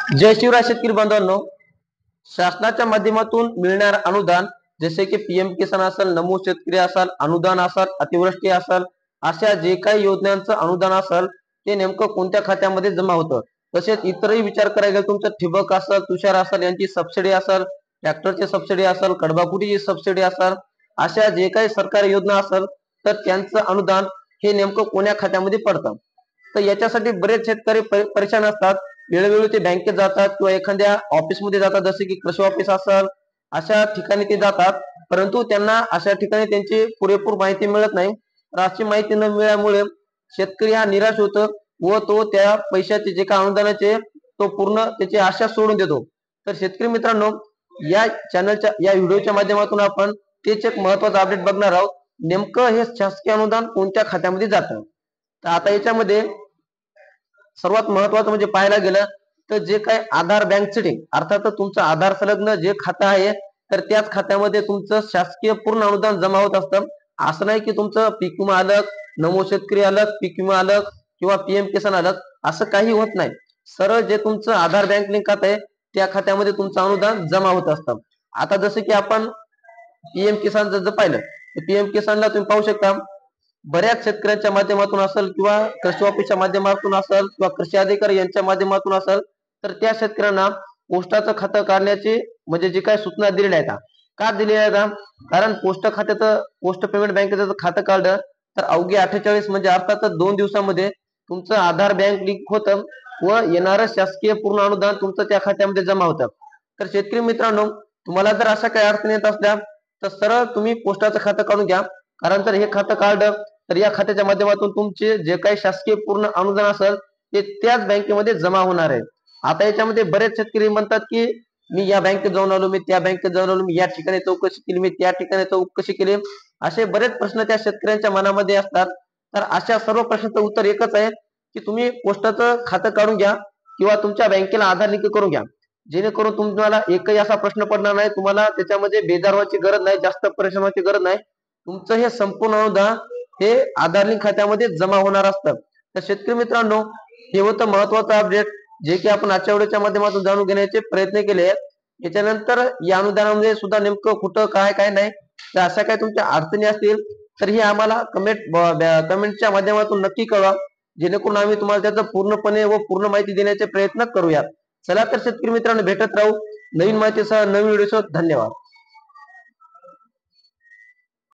जय शिवराय शेतकरी बांधवांनो, शासनाच्या माध्यमातून मिळणार अनुदान जसे की पीएम किसान असेल, नमो शेतकरी असेल, अनुदान असेल, अतिवृष्टी असेल, अशा जे काही योजनांचं अनुदान असेल ते नेमकं कोणत्या खात्यामध्ये जमा होतं। तसेच इतरही विचार करायला गेलं तुमचं ठिबक असेल, तुषार असेल यांची सबसिडी असेल, ट्रॅक्टरची सबसिडी असेल, कडबाकुटीची सबसिडी असेल, अशा जे काही सरकारी योजना असेल तर त्यांचं अनुदान हे नेमकं कोण्या खात्यामध्ये पडतं। तर याच्यासाठी बरेच शेतकरी परेशान असतात। वेळोवेळी ते बँकेत जातात किंवा एखाद्या ऑफिसमध्ये जातात, जसे की कृषी ऑफिस असेल अशा ठिकाणी ते जातात, परंतु त्यांना अशा ठिकाणी त्यांची पुरेपूर माहिती मिळत नाही। अशी माहिती न मिळाल्यामुळे शेतकरी हा निराश होतो व तो त्या पैशाचे जे काही अनुदानाचे तो पूर्ण त्याची आशा सोडून देतो। तर शेतकरी मित्रांनो, या चॅनलच्या या व्हिडिओच्या माध्यमातून आपण तेच एक महत्त्वाचं अपडेट बघणार आहोत। नेमकं हे शासकीय अनुदान कोणत्या खात्यामध्ये जातं। तर आता याच्यामध्ये सर्वात महत्त्वाचं म्हणजे पाहायला गेलं तर जे काही आधार बँक सेटिंग अर्थात तुमचं आधार संलग्न जे खातं आहे तर त्याच खात्यामध्ये तुमचं शासकीय पूर्ण अनुदान जमा होत असतं। असं नाही की तुमचं पीक विमा अलग, नमो शेतकरी अलग, पीक विमा अलग किंवा पीएम किसान अलग, असं काही होत नाही। सरळ जे तुमचं आधार बँक लिंक खातं आहे त्या खात्यामध्ये तुमचं अनुदान जमा होत असतं। आता जसं की आपण पीएम किसान जर पाहिलं तर पीएम किसानला तुम्ही पाहू शकता बऱ्याच शेतकऱ्यांच्या माध्यमातून असेल किंवा कृषी ऑफिसच्या माध्यमातून असेल किंवा कृषी अधिकारी यांच्या माध्यमातून असेल तर त्या शेतकऱ्यांना पोस्टाचं खातं काढण्याची म्हणजे जी काही सूचना दिलेल्या आहेत का दिलेल्या आहेत, कारण पोस्ट खात्याचं पोस्ट पेमेंट बँकेचं खातं काढलं तर अवघे 48 म्हणजे अर्थातच 2 दिवसामध्ये तुमचं आधार बँक लिंक होतं व येणारं शासकीय पूर्ण अनुदान तुमचं त्या खात्यामध्ये जमा होतं। तर शेतकरी मित्रांनो, तुम्हाला जर अशा काही अडचणी येत असल्या तर सरळ तुम्ही पोस्टाचं खातं काढून घ्या, कारण जर हे खातं काढलं तर या खात्याच्या माध्यमातून तुमचे जे काही शासकीय पूर्ण अनुदान असेल ते त्याच बँकेमध्ये जमा होणार आहे। आता याच्यामध्ये बरेच शेतकरी म्हणतात की मी या बँकेत जाऊन आलो, मी त्या बँकेत जाऊन आलो, मी या ठिकाणी चौकशी केली, मी त्या ठिकाणी चौकशी केली, असे बरेच प्रश्न त्या शेतकऱ्यांच्या मनामध्ये असतात। तर अशा सर्व प्रश्नाचं उत्तर एकच आहे की तुम्ही पोस्टाचं खातं काढून घ्या किंवा तुमच्या बँकेला आधार लिंक करून घ्या, जेणेकरून तुम्हाला एकही असा प्रश्न पडणार नाही। तुम्हाला त्याच्यामध्ये बेजार व्हायची गरज नाही, जास्त परेशान व्हायची गरज नाही। तुमचं हे संपूर्ण अनुदान हे आधार लिंक खात्यामध्ये जमा होणार असतं। तर शेतकरी मित्रांनो, हे होतं महत्त्वाचं अपडेट जे की आपण आजच्या व्हिडिओच्या माध्यमातून जाणून घेण्याचे प्रयत्न केले आहेत। याच्यानंतर या अनुदानामध्ये सुद्धा नेमकं कुठं काय काय नाही, तर अशा काही तुमच्या अडचणी असतील तर ही आम्हाला कमेंटच्या माध्यमातून नक्की कळवा, जेणेकरून आम्ही तुम्हाला त्याचं पूर्णपणे व पूर्ण माहिती देण्याचे प्रयत्न करूयात। चला तर शेतकरी मित्रांनो, भेटत राहू नवीन माहितीसह नवीन व्हिडिओसह। धन्यवाद।